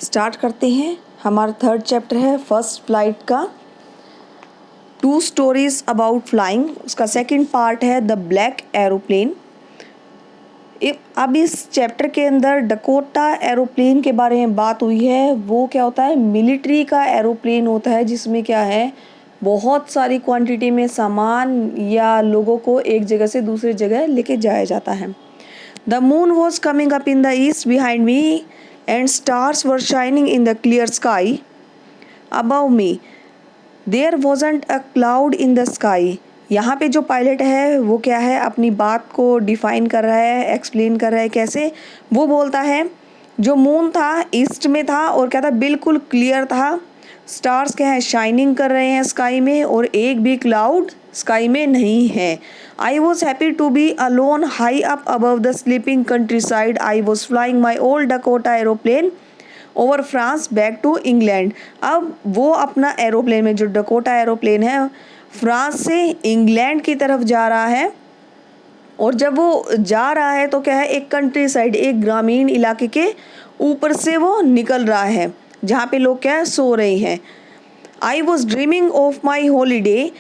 Start करते हैं। हमारा थर्ड चैप्टर है फर्स्ट फ्लाइट का, 2 स्टोरीज अबाउट फ्लाइंग। उसका सेकंड पार्ट है द ब्लैक एरोप्लेन। अब इस चैप्टर के अंदर डकोटा एरोप्लेन के बारे में बात हुई है। वो क्या होता है, मिलिट्री का एरोप्लेन होता है जिसमें क्या है, बहुत सारी क्वांटिटी में सामान या लोगों को एक जगह से दूसरी जगह लेके जाया जाता है। The moon was coming up in the east behind me and stars were shining in the clear sky above me. There wasn't a cloud in the sky. यहाँ पे जो पायलट है वो क्या है, अपनी बात को डिफाइन कर रहा है, एक्सप्लेन कर रहा है। कैसे? वो बोलता है जो मून था ईस्ट में था और क्या था, बिल्कुल क्लियर था। स्टार्स क्या है, शाइनिंग कर रहे हैं स्काई में, और एक भी क्लाउड स्काई में नहीं है। I was happy to be alone high up above the sleeping countryside. I was flying my old Dakota aeroplane over France back to England. अब वो अपना एरोप्लेन में, जो डकोटा एरोप्लेन है, फ्रांस से इंग्लैंड की तरफ जा रहा है। और जब वो जा रहा है तो क्या है, एक कंट्री साइड, एक ग्रामीण इलाके के ऊपर से वो निकल रहा है जहाँ पे लोग क्या है, सो रहे हैं। I was dreaming of my holiday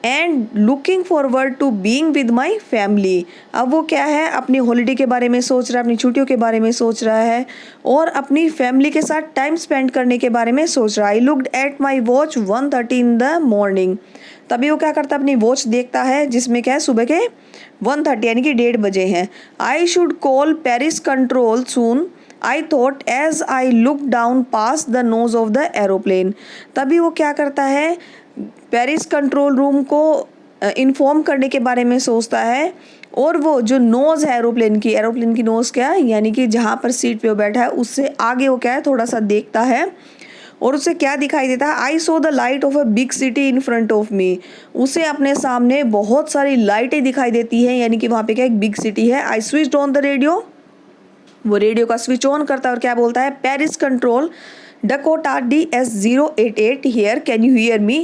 and looking forward to being with my family. अब वो क्या है, अपनी हॉलीडे के बारे में सोच रहा है, अपनी छुट्टियों के बारे में सोच रहा है और अपनी फैमिली के साथ टाइम स्पेंड करने के बारे में सोच रहा है। I looked at my watch 1:30 in the morning. तभी वो क्या करता है, अपनी वॉच देखता है जिसमें क्या है, सुबह के 1:30 यानी कि 1:30 बजे हैं। I should call Paris control soon I thought as I look down past the nose of the aeroplane. तभी वो क्या करता है, पेरिस कंट्रोल रूम को इन्फॉर्म करने के बारे में सोचता है। और वो जो नोज़ है एरोप्लेन की नोज़ क्या है, यानी कि जहाँ पर सीट पे वो बैठा है उससे आगे वो क्या है, थोड़ा सा देखता है और उसे क्या दिखाई देता है, I saw the light of a big city in front of me. उसे अपने सामने बहुत सारी लाइटें दिखाई देती हैं, यानी कि वहाँ पे क्या एक बिग सिटी है। I switched on the radio. वो रेडियो का स्विच ऑन करता है और क्या बोलता है, Paris control Dakota DS088 here, can you hear me?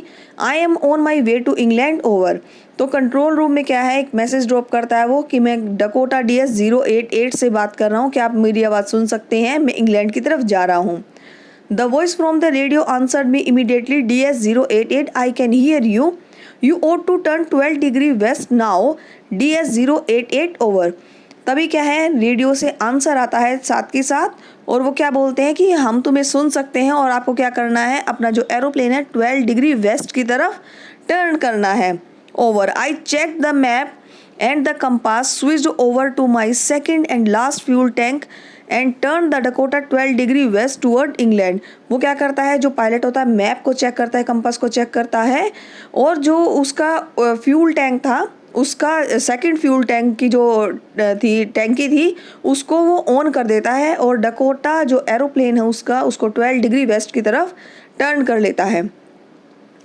I am on my way to England over। तो कंट्रोल रूम में क्या है, एक मैसेज ड्रॉप करता है वो कि मैं डकोटा DS088 से बात कर रहा हूँ, क्या आप मेरी आवाज़ सुन सकते हैं, मैं इंग्लैंड की तरफ जा रहा हूँ। The voice from the radio answered me immediately, DS088 I can hear you, you ought to turn 12 degree west now, DS088 over. तभी क्या है, रेडियो से आंसर आता है साथ के साथ, और वो क्या बोलते हैं कि हम तुम्हें सुन सकते हैं और आपको क्या करना है, अपना जो एरोप्लेन है 12 डिग्री वेस्ट की तरफ टर्न करना है। Over. I check the map and the compass, switched over to my second and last fuel tank and turn the Dakota 12 degree west toward England. वो क्या करता है, जो पायलट होता है मैप को चेक करता है, कंपास को चेक करता है, और जो उसका फ्यूल टैंक था, उसका सेकंड फ्यूल टैंक की जो टैंकी थी उसको वो ऑन कर देता है और डकोटा जो एरोप्लेन है उसको 12 डिग्री वेस्ट की तरफ टर्न कर लेता है।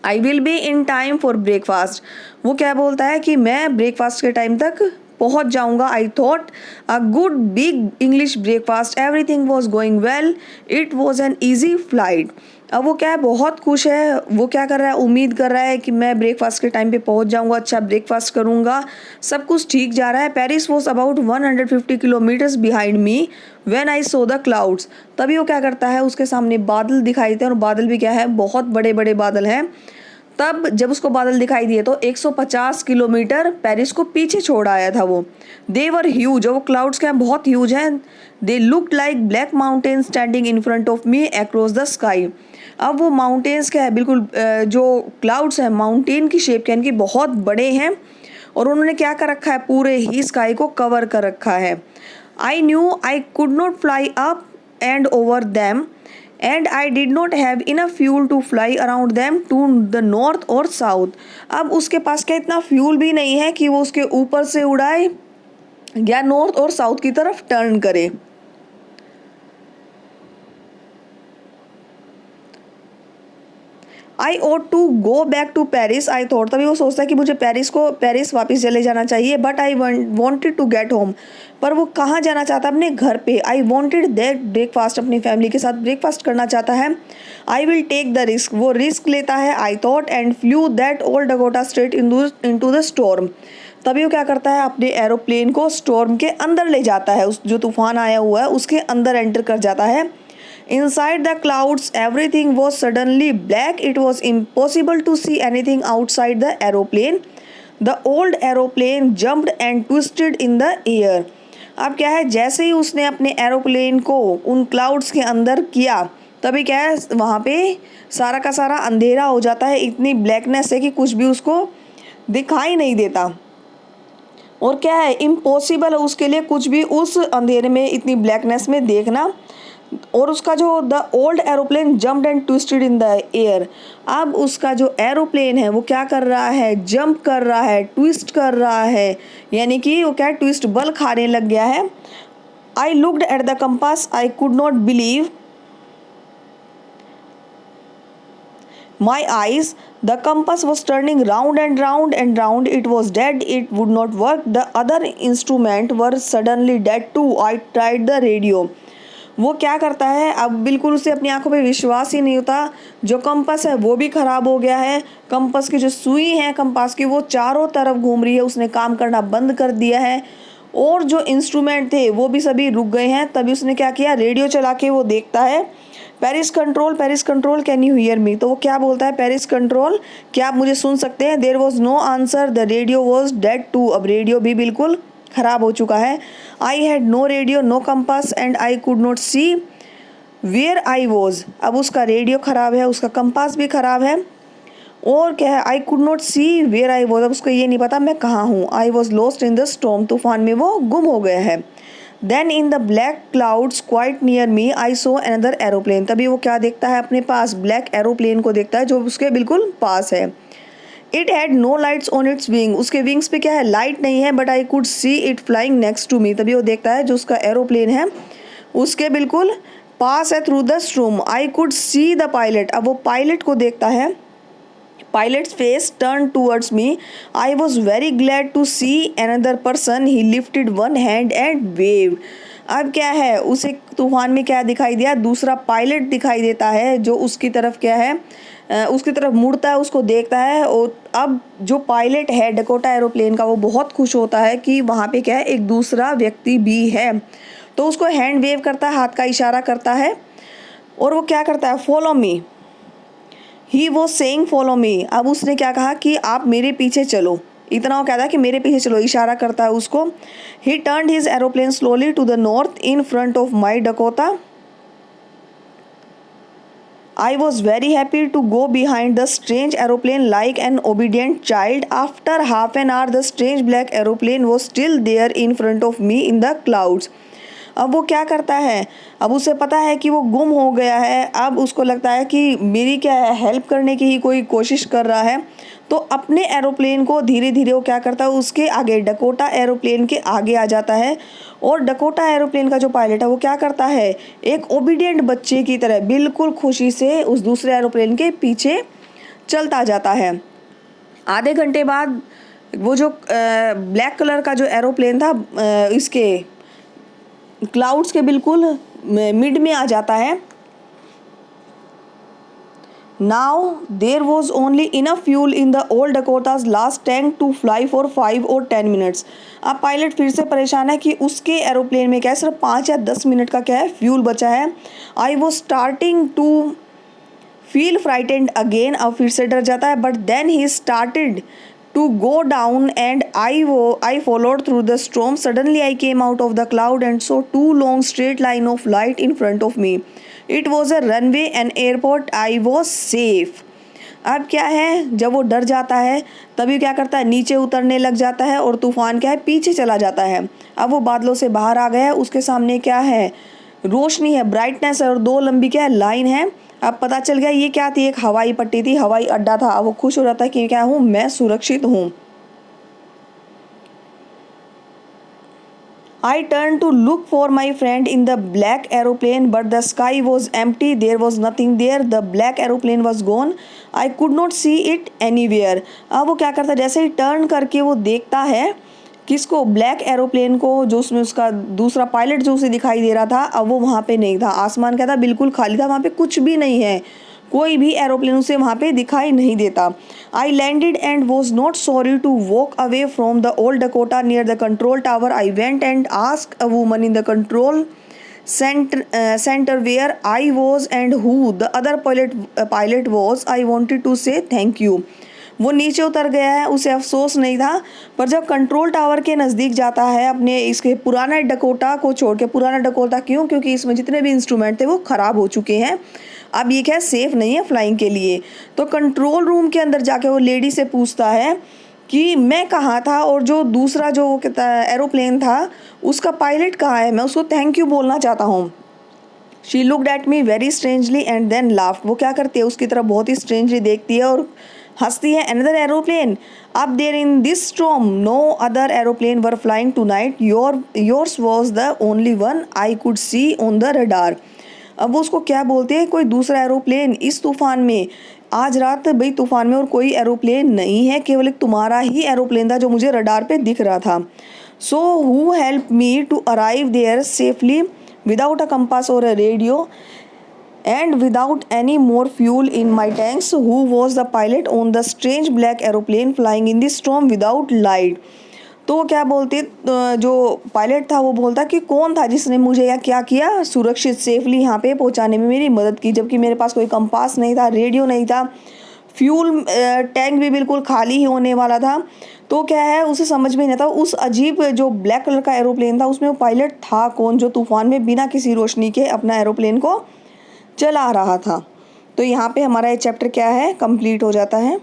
I will be in time for breakfast. वो क्या बोलता है कि मैं ब्रेकफास्ट के टाइम तक पहुंच जाऊंगा। I thought a good big English breakfast, everything was going well, it was an easy flight. अब वो क्या है, बहुत खुश है। वो क्या कर रहा है, उम्मीद कर रहा है कि मैं ब्रेकफास्ट के टाइम पे पहुंच जाऊंगा, अच्छा ब्रेकफास्ट करूंगा, सब कुछ ठीक जा रहा है। Paris was about 150 kilometres behind me when I saw the clouds. तभी वो क्या करता है, उसके सामने बादल दिखाई देते हैं, और बादल भी क्या है, बहुत बड़े बड़े बादल हैं। तब जब उसको बादल दिखाई दिए तो 150 किलोमीटर पेरिस को पीछे छोड़ आया था वो। दे वर ह्यूज, वो क्लाउड्स क्या बहुत ह्यूज हैं। They looked like black mountain standing in front of me across the sky. अब वो माउंटेन्स क्या है, बिल्कुल जो क्लाउड्स हैं माउंटेन की शेप के, यानी कि बहुत बड़े हैं, और उन्होंने क्या कर रखा है, पूरे ही स्काई को कवर कर रखा है। I knew I could not fly up and over them and I did not have enough fuel to fly around them to the north और साउथ। अब उसके पास क्या इतना फ्यूल भी नहीं है कि वो उसके ऊपर से उड़ाए या नॉर्थ और साउथ की तरफ टर्न करे। I ought to go back to Paris, I thought. तभी वो सोचता है कि मुझे पेरिस वापस चले जाना चाहिए। But I wanted to get home, पर वो कहाँ जाना चाहता है, अपने घर पे। आई वॉन्टेड दैट ब्रेकफास्ट, अपनी फैमिली के साथ ब्रेकफास्ट करना चाहता है। I will take the risk, वो रिस्क लेता है। I thought and flew that old Dakota straight into the storm. तभी वो क्या करता है, अपने एरोप्लेन को स्टॉर्म के अंदर ले जाता है, उस जो तूफान आया हुआ है उसके अंदर एंटर कर जाता है। Inside the clouds, everything was suddenly black. It was impossible to see anything outside the aeroplane. The old aeroplane jumped and twisted in the air. अब क्या है, जैसे ही उसने अपने एरोप्लेन को उन क्लाउड्स के अंदर किया, तभी क्या है, वहाँ पे सारा का सारा अंधेरा हो जाता है, इतनी ब्लैकनेस है कि कुछ भी उसको दिखाई नहीं देता। और क्या है, इम्पॉसिबल है उसके लिए कुछ भी उस अंधेरे में इतनी ब्लैकनेस में देखना। और उसका जो the old aeroplane jumped and twisted in the air, अब उसका जो एरोप्लेन है वो क्या कर रहा है, जंप कर रहा है, ट्विस्ट कर रहा है, यानी कि वो क्या, ट्विस्ट बल खाने लग गया है। I looked at the compass, I could not believe my eyes. The compass was turning round and round and round. It was dead. It would not work. The other instrument were suddenly dead too. I tried the radio. वो क्या करता है, अब बिल्कुल उसे अपनी आंखों पे विश्वास ही नहीं होता। जो कंपास है वो भी ख़राब हो गया है। कंपास की जो सुई है कंपास की, वो चारों तरफ घूम रही है, उसने काम करना बंद कर दिया है। और जो इंस्ट्रूमेंट थे वो भी सभी रुक गए हैं। तभी उसने क्या किया, रेडियो चला के वो देखता है, Paris control can you hear me. तो वो क्या बोलता है, पेरिस कंट्रोल, क्या आप मुझे सुन सकते हैं। There was no answer, the radio was dead too. अब रेडियो भी बिल्कुल ख़राब हो चुका है। I had no radio, no compass and I could not see where I was. अब उसका रेडियो ख़राब है, उसका कंपास भी ख़राब है, और क्या है, I could not see where I was, अब उसको ये नहीं पता मैं कहाँ हूँ। I was lost in the storm, तूफान में वो गुम हो गया है। Then in the black clouds quite near me I saw another aeroplane. तभी वो क्या देखता है, अपने पास ब्लैक एरोप्लेन को देखता है जो उसके बिल्कुल पास है। It had no lights on its wing, उसके विंग्स पे क्या है, लाइट नहीं है, but I could see it flying next to me. तभी वो देखता है जो उसका एरोप्लेन है उसके बिल्कुल पास है। Through the storm I could see the pilot, अब वो पायलट को देखता है। Pilot's face turned towards me. I was very glad to see another person. He lifted one hand and waved. अब क्या है, उसे तूफान में क्या दिखाई दिया, दूसरा पायलट दिखाई देता है जो उसकी तरफ क्या है, उसकी तरफ मुड़ता है, उसको देखता है। और अब जो पायलट है डकोटा एरोप्लेन का, वो बहुत खुश होता है कि वहाँ पे क्या है, एक दूसरा व्यक्ति भी है। तो उसको हैंड वेव करता है, हाथ का इशारा करता है, और वो क्या करता है, follow me. He was saying follow me. अब उसने क्या कहा कि आप मेरे पीछे चलो, इतना वो कहता है कि मेरे पीछे चलो, इशारा करता है उसको। He turned his aeroplane slowly to the north in front of my Dakota. I was very happy to go behind the strange aeroplane like an obedient child. After half an hour, the strange black aeroplane was still there in front of me in the clouds. अब वो क्या करता है, अब उसे पता है कि वो गुम हो गया है। अब उसको लगता है कि मेरी क्या है, हेल्प करने की ही कोई कोशिश कर रहा है। तो अपने एरोप्लेन को धीरे धीरे वो क्या करता है, उसके आगे, डकोटा एरोप्लेन के आगे आ जाता है। और डकोटा एरोप्लेन का जो पायलट है वो क्या करता है, एक ओबीडियंट बच्चे की तरह बिल्कुल खुशी से उस दूसरे एरोप्लेन के पीछे चलता जाता है। आधे घंटे बाद वो जो ब्लैक कलर का जो एरोप्लेन था इसके क्लाउड्स के बिल्कुल मिड में आ जाता है। Now there was only enough fuel in the old Dakota's last tank to fly for 5 or 10 minutes. अब पायलट फिर से परेशान है कि उसके एरोप्लेन में क्या है, सिर्फ 5 या 10 मिनट का क्या है फ्यूल बचा है। I was starting to feel frightened again, अब फिर से डर जाता है। But then he started to go down and I followed through the storm. Suddenly I came out of the cloud and saw 2 long straight line of light in front of me. It was a runway, an airport. I was safe. अब क्या है, जब वो डर जाता है तभी क्या करता है, नीचे उतरने लग जाता है और तूफान क्या है, पीछे चला जाता है। अब वो बादलों से बाहर आ गया है, उसके सामने क्या है, रोशनी है, ब्राइटनेस है, और 2 लंबी क्या है, लाइन है। अब पता चल गया ये क्या थी, एक हवाई पट्टी थी, हवाई अड्डा था। अब वो खुश हो जाता है कि क्या हूँ, मैं सुरक्षित हूँ। I turned to look for my friend in the black aeroplane, but the sky was empty. There was nothing there. The black aeroplane was gone. I could not see it anywhere. अब वो क्या करता है, जैसे ही turn करके वो देखता है किसको, ब्लैक एरोप्लेन को, जो उसमें उसका दूसरा पायलट जो उसे दिखाई दे रहा था, अब वो वहाँ पे नहीं था। आसमान क्या था, बिल्कुल खाली था, वहाँ पे कुछ भी नहीं है, कोई भी एरोप्लेन उसे वहाँ पे दिखाई नहीं देता। I landed and was not sorry to walk away from the old Dakota near the control tower. I went and ask a woman in the control center where I was and who the other pilot was. I wanted to say thank you. वो नीचे उतर गया है, उसे अफसोस नहीं था, पर जब कंट्रोल टावर के नज़दीक जाता है अपने इसके पुराना डकोटा को छोड़ के, पुराना डकोटा क्यों, क्योंकि इसमें जितने भी इंस्ट्रूमेंट थे वो ख़राब हो चुके हैं, अब ये क्या सेफ़ नहीं है फ्लाइंग के लिए। तो कंट्रोल रूम के अंदर जाके वो लेडी से पूछता है कि मैं कहाँ था और जो दूसरा जो एरोप्लेन था उसका पायलट कहाँ है, मैं उसको थैंक यू बोलना चाहता हूँ। She looked at me very strangely and then laughed. वो क्या करती है, उसकी तरफ बहुत ही स्ट्रेंजली देखती है और हंसती है। Another aeroplane up there in this storm, no other aeroplane were flying tonight, yours was the only one I could see on the radar. अब वो उसको क्या बोलते हैं, कोई दूसरा एरोप्लेन इस तूफान में, आज रात भाई तूफान में और कोई एरोप्लेन नहीं है, केवल एक तुम्हारा ही एरोप्लेन था जो मुझे रडार पे दिख रहा था। So who help me to arrive there safely without a compass or a radio and without any more fuel in my tanks, who was the pilot on the strange black aeroplane flying in the storm without light। तो वो क्या बोलते, जो pilot था वो बोलता कि कौन था जिसने मुझे या क्या किया, सुरक्षित सेफली यहाँ पे पहुँचाने में मेरी मदद की, जबकि मेरे पास कोई कंपास नहीं था, रेडियो नहीं था, फ्यूल टैंक भी बिल्कुल खाली ही होने वाला था। तो क्या है, उसे समझ में नहीं था उस अजीब जो ब्लैक कलर का एरोप्लेन था उसमें वो पायलट था कौन जो तूफान में बिना किसी रोशनी के अपना एरोप्लेन को चला रहा था। तो यहाँ पे हमारा ये चैप्टर क्या है, कंप्लीट हो जाता है।